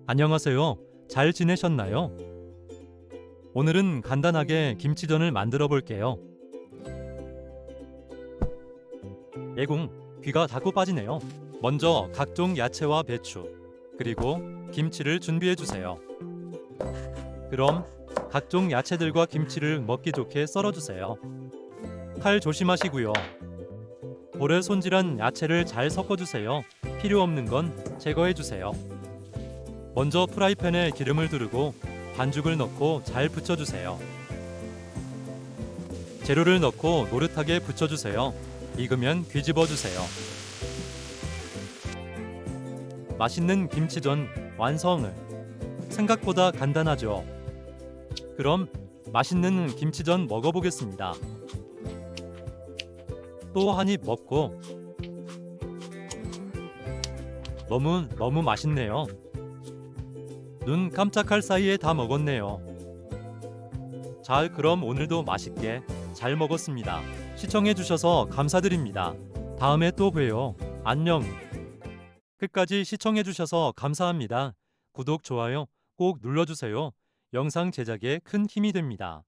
안녕하세요. 잘 지내셨나요? 오늘은 간단하게 김치전을 만들어 볼게요. 예궁, 귀가 닫고 빠지네요. 먼저 각종 야채와 배추, 그리고 김치를 준비해 주세요. 그럼 각종 야채들과 김치를 먹기 좋게 썰어 주세요. 칼 조심하시고요. 볼에 손질한 야채를 잘 섞어 주세요. 필요 없는 건 제거해 주세요. 먼저 프라이팬에 기름을 두르고 반죽을 넣고 잘 붙여주세요. 재료를 넣고 노릇하게 붙여주세요. 익으면 뒤집어주세요. 맛있는 김치전 완성을. 생각보다 간단하죠? 그럼 맛있는 김치전 먹어보겠습니다. 또 한 입 먹고 너무 맛있네요. 눈 깜짝할 사이에 다 먹었네요. 자, 그럼 오늘도 맛있게 잘 먹었습니다. 시청해주셔서 감사드립니다. 다음에 또 봬요. 안녕. 끝까지 시청해주셔서 감사합니다. 구독, 좋아요 꼭 눌러주세요. 영상 제작에 큰 힘이 됩니다.